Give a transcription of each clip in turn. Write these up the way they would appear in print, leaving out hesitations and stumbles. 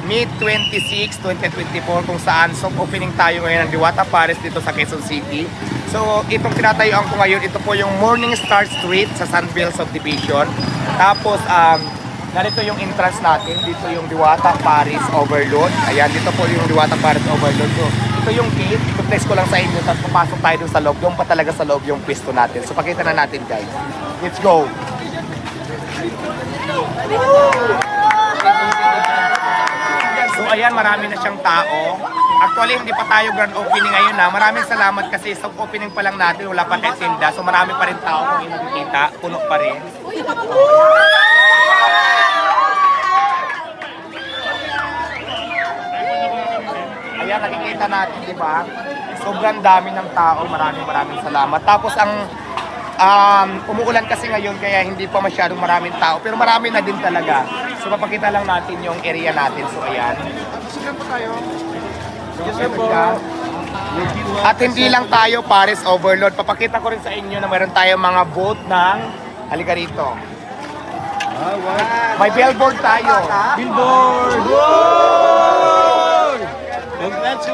mid-26, 2024 kung saan soft opening tayo ngayon ng Diwata Paris dito sa Quezon City. So itong tinatayuan ko ngayon, ito po yung Morning Star Street sa Sunville Subdivision. Tapos narito yung entrance natin, dito yung Diwata Paris Overload. Ayan, dito po yung Diwata Paris Overload. So ito yung gate, i-place ko lang sa inyo, tapos papasok tayo dun sa loob. Doon pa talaga sa loob yung pwesto natin. So pakita na natin guys. Let's go! So ayan, marami na siyang tao. Actually, hindi pa tayo grand opening ngayon na. Maraming salamat kasi sa opening pa lang natin, wala pa tayo tinda. So marami pa rin tao kung nakikita, puno pa rin. Ayan, nakikita natin, di ba? Sobrang dami ng tao, maraming salamat. Tapos ang umuulan kasi ngayon kaya hindi pa masyadong maraming tao, pero marami na din talaga. So papakita lang natin yung area natin. So ayan. At hindi lang tayo Paris Overload. Papakita ko rin sa inyo na mayroon tayong mga boat ng halika rito. May billboard tayo. Billboard! Wow! Congrats!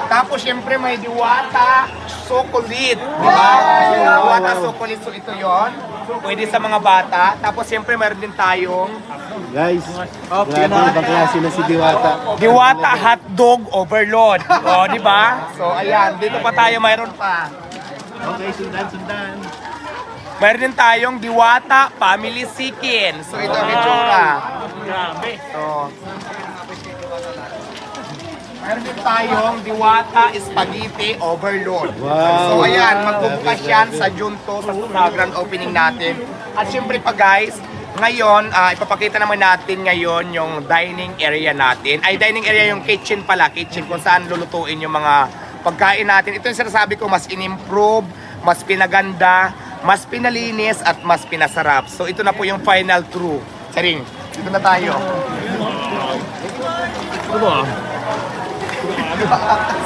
Tapos syempre may Diwata Chocolate, di ba? Diwata Chocolate, so ito yon. Pwede sa mga bata. Tapos syempre meron din tayong Guys, grabe ibang klase na si Diwata. Diwata Hotdog Overload. O, di ba? So ayan, dito pa tayo, mayroon pa. Okay, sundan. Meron din tayong Diwata Family Chicken. So ito ang itsura. Grabe. So, meron din tayong Diwata Spaghetti Overload. Wow. So ayan, magbubukas yan sa Junto sa grand opening natin. At syempre pa guys, ngayon, ipapakita naman natin ngayon yung dining area natin. Ay, dining area yung kitchen pala. Kitchen kung saan lulutuin yung mga pagkain natin. Ito yung sinasabi ko, mas in-improve, mas pinaganda, mas pinalinis, at mas pinasarap. So ito na po yung final true. Saring, dito na tayo.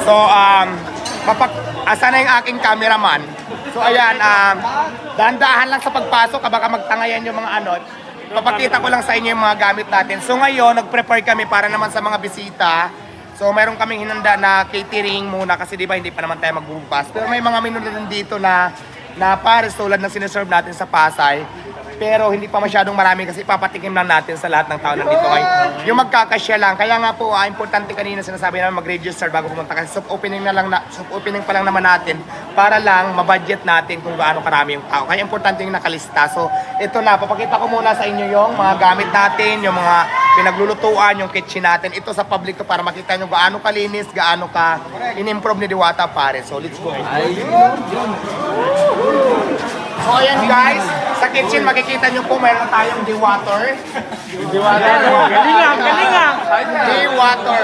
So, asa na yung aking cameraman? So, ayan, dahan-dahan lang sa pagpasok, baka magtangayan yung mga ano. Papakita ko lang sa inyo yung mga gamit natin. So, ngayon, nag-prepare kami para naman sa mga bisita. So, mayroon kaming hinanda na catering muna kasi di ba hindi pa naman tayo magbubukas. Pero may mga menu din dito na Paris tulad ng sineserve natin sa Pasay. Pero hindi pa masyadong marami kasi papatikim lang natin sa lahat ng tao nandito ngayon. Yung magkakasya lang. Kaya nga po, importante kanina sinasabi namin mag-register bago pumunta kasi soft opening pa lang naman natin para lang mabudget natin kung gaano karami yung tao. Kaya importante yung nakalista. So, ito na. Papakita ko muna sa inyo yung mga gamit natin, yung mga pinaglulutuan, yung kitchen natin. Ito sa public to para makita nyo gaano kalinis, gaano ka in-improve ni Diwata Paris. So, let's go. So ayan guys, sa kitchen makikita nyo po mayroon tayong Diwater. Galingang! Diwater.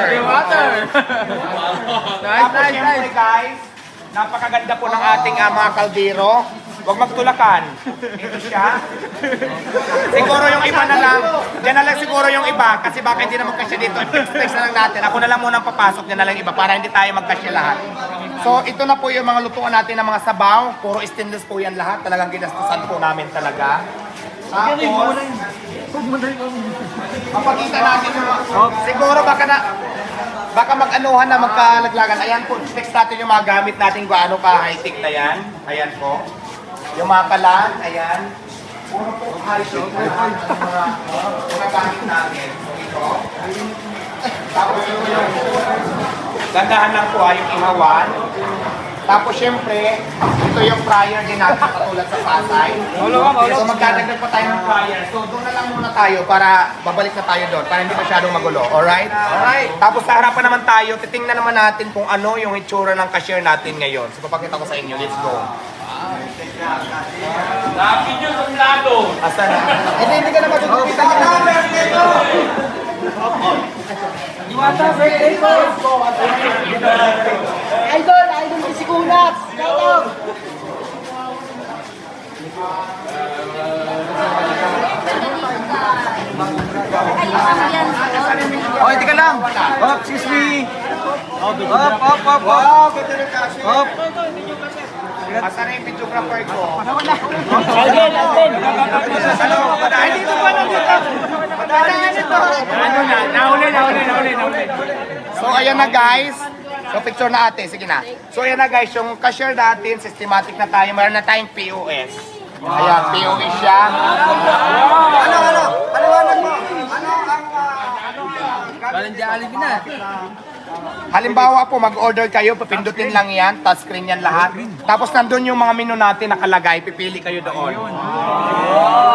Tapos Nice. syempre guys, napakaganda po ng ating mga kaldero. Huwag magtulakan. Ito siya. Siguro yung iba na lang. Diyan na lang siguro yung iba. Kasi baka hindi naman kasya dito. Fix na lang natin. Ako na lang muna papasok. Diyan na lang iba para hindi tayo magkasya lahat. So ito na po yung mga lutuan natin ng mga sabaw. Puro stainless po yan lahat. Talagang ginastusan po namin talaga. Tapos, mapakita natin yung siguro baka mag-anuhan na magkalaglagan. Ayan po, fix natin yung mga gamit natin kung ano ka high-tech na yan. Ayan po. Yung mga kalan, ayan. Puro po high-tech na mga gamit natin. So ito. Tapos ito yung gandahan lang po yung ihawan. Tapos syempre, ito yung fryer din natin katulad sa Pasay. So magdadagdag pa tayo ng fryer. So doon na lang muna tayo para babalik na tayo doon para hindi masyadong magulo. Alright? Alright. Tapos sa harapan naman tayo, titingnan naman natin kung ano yung itsura ng cashier natin ngayon. So papakita ko sa inyo. Let's go. Laki nyo sa plato! Asan na? Hindi ka na matutupita ka na. Diwata birthday ko! Idol si Kunat! Shout Oh, hindi ka lang! Oh, excuse me! Up! Asan na yung videographer ko? Alden! Ano? Padaan dito ba? Nahuli. So ayan na guys. So picture na ate, sige na. So ayan na guys, yung cashier natin, systematic na tayo. Meron na tayong POS. Ayan, POS siya. Paliwanag mo. Halimbawa po, mag-order kayo, pipindutin lang yan, touchscreen yan lahat. Tapos nandun yung mga menu natin nakalagay, pipili kayo doon.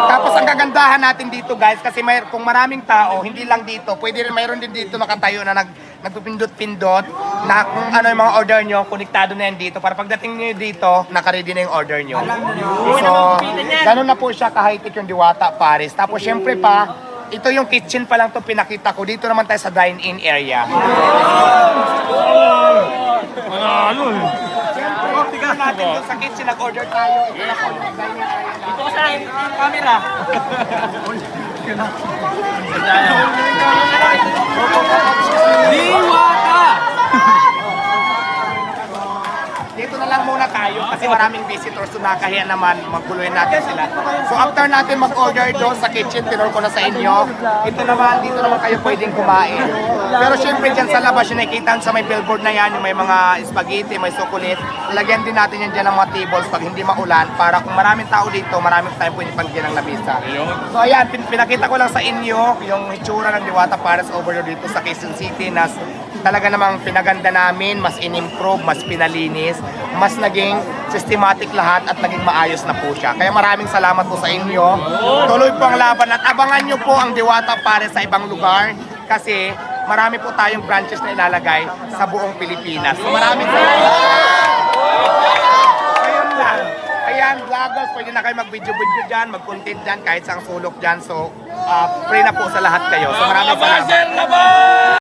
Tapos ang kagandahan natin dito guys, kasi kung maraming tao, hindi lang dito, pwede rin mayroon din dito nakatayo na nagpipindot-pindot na kung ano yung mga order nyo, konektado na yan dito. Para pagdating nyo dito, nakaready na yung order nyo. So, ganun na po siya ka-high-tech yung Diwata Paris. Tapos syempre pa, ito yung kitchen pa lang to pinakita ko. Dito naman tayo sa dine-in area. Siyempre, natin doon sa kitchen, nag-order tayo. Ito na po yung dine-in area. Ito sa camera. Diwata! Dito na lang muna tayo kasi maraming visitors so nakahiya naman magkuluhin natin sila. So after natin mag-order doon sa kitchen, tinor ko na sa inyo. Ito naman, dito naman kayo pwedeng kumain. Pero syempre dyan sa labas, yung nakikita sa may billboard na yan, yung may mga spaghetti, may sukulit. Lagyan din natin yan dyan ng mga tables pag hindi maulan para kung maraming tao dito, maraming tayo pwede pagyan ng labisa. So ayan, pinakita ko lang sa inyo yung itsura ng Diwata Paris over dito sa Quezon City na talaga namang pinaganda namin, mas in-improve, mas pinalinis, mas naging systematic lahat at naging maayos na po siya. Kaya maraming salamat po sa inyo. Tuloy po ang laban at abangan nyo po ang Diwata Paris sa ibang lugar kasi marami po tayong branches na ilalagay sa buong Pilipinas. So maraming salamat. Ayun lang. Ayan, vloggers, pwede na kayo mag-video-video dyan, mag-content dyan, kahit sa sulok dyan. So, free na po sa lahat kayo. So maraming salamat.